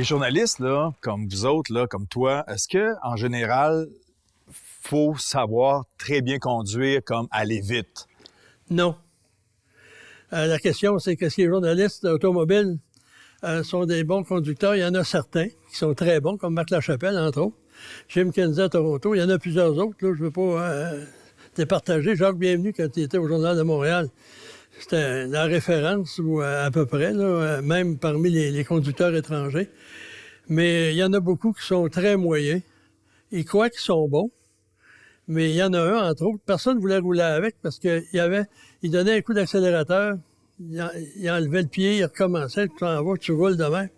Les journalistes, là, comme vous autres, là, comme toi, est-ce que en général, faut savoir très bien conduire comme aller vite? Non. La question, c'est que si les journalistes automobiles sont des bons conducteurs, il y en a certains qui sont très bons, comme Marc Lachapelle, entre autres. Jim Kenseth à Toronto. Il y en a plusieurs autres, là, je ne veux pas départager. Jacques Bienvenu, quand il était au Journal de Montréal, c'était la référence, ou à peu près, là, même parmi les conducteurs étrangers. Mais il y en a beaucoup qui sont très moyens. Ils croient qu'ils sont bons. Mais il y en a un, entre autres, personne ne voulait rouler avec parce qu'il donnait un coup d'accélérateur, il enlevait le pied, il recommençait, tu t'en vas, tu roules de même.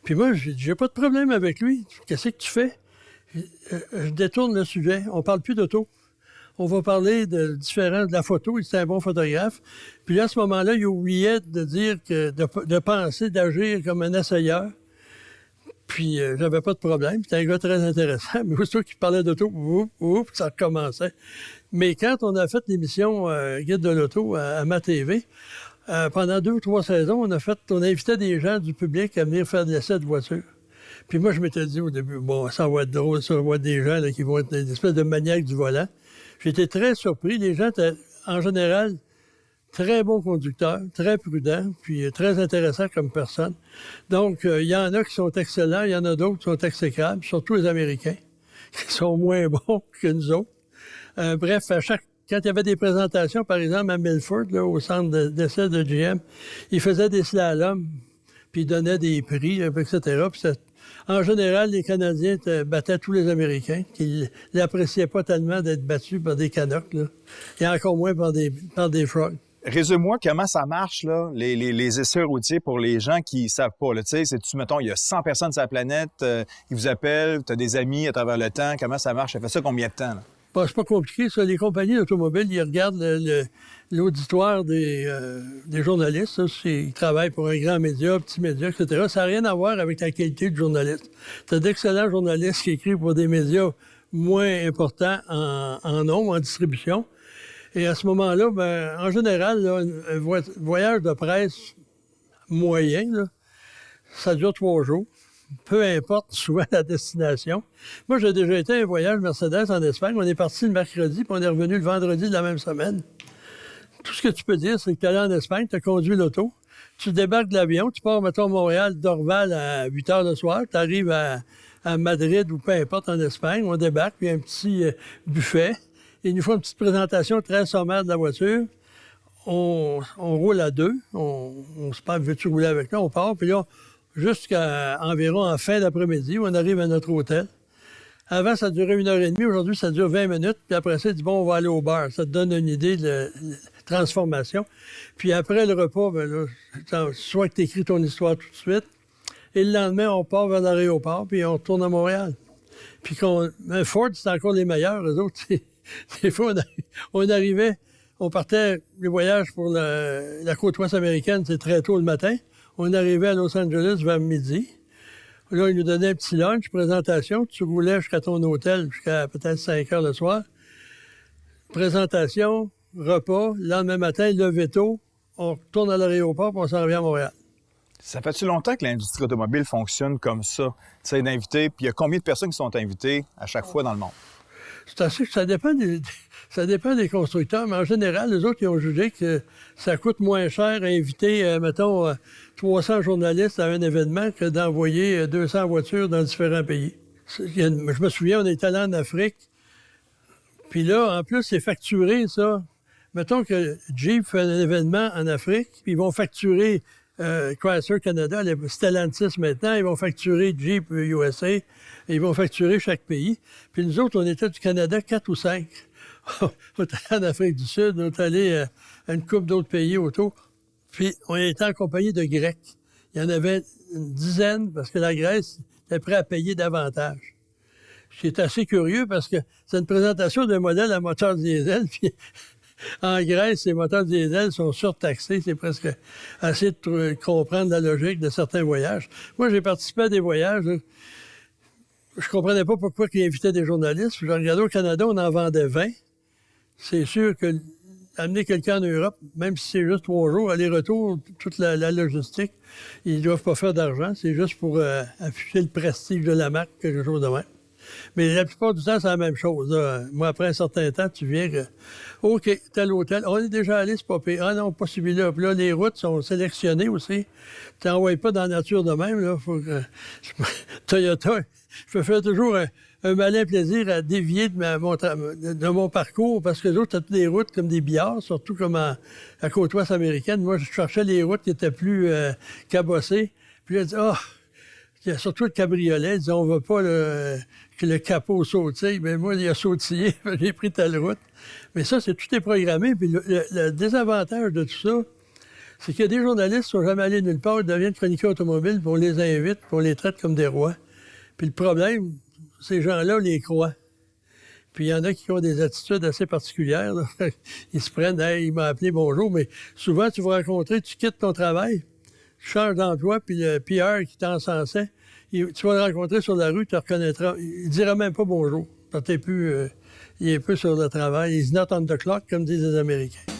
Puis moi, j'ai pas de problème avec lui. Qu'est-ce que tu fais? Je détourne le sujet. On parle plus d'auto. On va parler de la photo. Il était un bon photographe. Puis là, à ce moment-là, il oubliait de dire de penser, d'agir comme un essayeur. Puis j'avais pas de problème. C'était un gars très intéressant. Mais aussitôt qu'il parlait d'auto, ça recommençait. Mais quand on a fait l'émission Guide de l'auto à ma TV, pendant 2 ou 3 saisons, on invitait des gens du public à venir faire de l'essai de voiture. Puis moi, je m'étais dit au début, bon, ça va être drôle, ça va être des gens là, qui vont être des espèces de maniaques du volant. J'étais très surpris. Les gens étaient, en général, très bons conducteurs, très prudents, puis très intéressants comme personnes. Donc, il y en a qui sont excellents, il y en a d'autres qui sont exécrables, surtout les Américains, qui sont moins bons que nous autres. Bref, quand il y avait des présentations, par exemple, à Milford, là, au centre d'essai de GM, ils faisaient des slaloms, puis ils donnaient des prix, etc. Puis en général, les Canadiens battaient tous les Américains, qui n'appréciaient pas tellement d'être battus par des Canucks, là, et encore moins par des Frogs. Résume-moi comment ça marche, là, les essais routiers pour les gens qui savent pas. Tu sais, mettons, il y a 100 personnes sur la planète, ils vous appellent, tu as des amis à travers le temps. Comment ça marche? Ça fait ça combien de temps, là? Bon, c'est pas compliqué, ça. Les compagnies d'automobiles, ils regardent l'auditoire des journalistes. Ça, ils travaillent pour un grand média, petit média, etc. Ça n'a rien à voir avec la qualité du journaliste. Tu as d'excellents journalistes qui écrivent pour des médias moins importants en nombre, en distribution. Et à ce moment-là, ben, en général, là, un voyage de presse moyen, là, ça dure 3 jours. Peu importe souvent la destination. Moi, j'ai déjà été à un voyage Mercedes en Espagne. On est parti le mercredi, puis on est revenu le vendredi de la même semaine. Tout ce que tu peux dire, c'est que tu es allé en Espagne, tu as conduit l'auto, tu débarques de l'avion, tu pars, mettons, Montréal, Dorval à 8 heures le soir, tu arrives à Madrid ou peu importe en Espagne, on débarque, puis il y a un petit buffet. Ils nous font une petite présentation très sommaire de la voiture. On roule à 2. On se parle, veux-tu rouler avec nous? On part, puis là, jusqu'à environ en fin d'après-midi, où on arrive à notre hôtel. Avant, ça durait 1h30. Aujourd'hui, ça dure 20 minutes. Puis après ça, il dit, bon, on va aller au bar. Ça te donne une idée de transformation. Puis après le repas, ben là, soit que tu écris ton histoire tout de suite, et le lendemain, on part vers l'aéroport, puis on retourne à Montréal. Puis Ford, c'est encore les meilleurs, eux autres. Des fois, on partait, les voyages pour la côte ouest américaine, c'est très tôt le matin. On arrivait à Los Angeles vers midi. Là, ils nous donnaient un petit lunch, présentation. Tu roulais jusqu'à ton hôtel, jusqu'à peut-être 5 heures le soir. Présentation, repas. Le lendemain matin, lever tôt. On retourne à l'aéroport, puis on s'en revient à Montréal. Ça fait-tu longtemps que l'industrie automobile fonctionne comme ça? Tu sais, d'inviter, puis il y a combien de personnes qui sont invitées à chaque fois dans le monde? C'est assez que ça dépend des constructeurs, mais en général, les autres, ils ont jugé que ça coûte moins cher à inviter, mettons, 300 journalistes à un événement que d'envoyer 200 voitures dans différents pays. Je me souviens, on est allé en Afrique, puis là, en plus, c'est facturé, ça. Mettons que Jeep fait un événement en Afrique, puis ils vont facturer Chrysler Canada, Stellantis maintenant, ils vont facturer Jeep USA, et ils vont facturer chaque pays. Puis nous autres, on était du Canada 4 ou 5. On est allé en Afrique du Sud, on est allé à une couple d'autres pays autour. Puis on était en compagnie de Grecs. Il y en avait une dizaine, parce que la Grèce était prête à payer davantage. C'est assez curieux parce que c'est une présentation d'un modèle à moteur diesel, puis en Grèce, les moteurs diesel sont surtaxés. C'est presque assez de comprendre la logique de certains voyages. Moi, j'ai participé à des voyages. Là. Je comprenais pas pourquoi ils invitaient des journalistes. Je regardais au Canada, on en vendait 20. C'est sûr que amener quelqu'un en Europe, même si c'est juste 3 jours, aller-retour, toute la logistique, ils ne doivent pas faire d'argent. C'est juste pour afficher le prestige de la marque, quelque chose de même. Mais la plupart du temps, c'est la même chose. Là. Moi, après un certain temps, tu viens que, OK, tel hôtel, on est déjà allé, c'est pas pire. Ah non, pas celui-là. Puis là, les routes sont sélectionnées aussi. Tu n'envoies pas dans la nature de même. Là. Faut que... Toyota, je me fais toujours un malin plaisir à dévier de mon parcours parce que les autres, tu as des routes comme des billards, surtout comme à côte ouest américaine. Moi, je cherchais les routes qui étaient plus cabossées. Puis là, je dis, il y a surtout le cabriolet. Il dit, on ne veut pas que le capot sautille. Mais moi, il a sautillé. J'ai pris telle route. Mais ça, tout est programmé. Puis le désavantage de tout ça, c'est qu'il y a des journalistes qui ne sont jamais allés nulle part. Ils deviennent chroniqueurs automobiles, puis on les invite, puis on les traite comme des rois. Puis le problème, ces gens-là, on les croit. Puis il y en a qui ont des attitudes assez particulières. Là. Ils se prennent, hey, il m'a appelé, bonjour. Mais souvent, tu vas rencontrer, tu quittes ton travail, tu changes d'emploi, puis le PR qui t'encensait, tu vas le rencontrer sur la rue, tu le reconnaîtras. Il ne dira même pas bonjour. Parce que il est plus sur le travail. He's not on the clock, comme disent les Américains.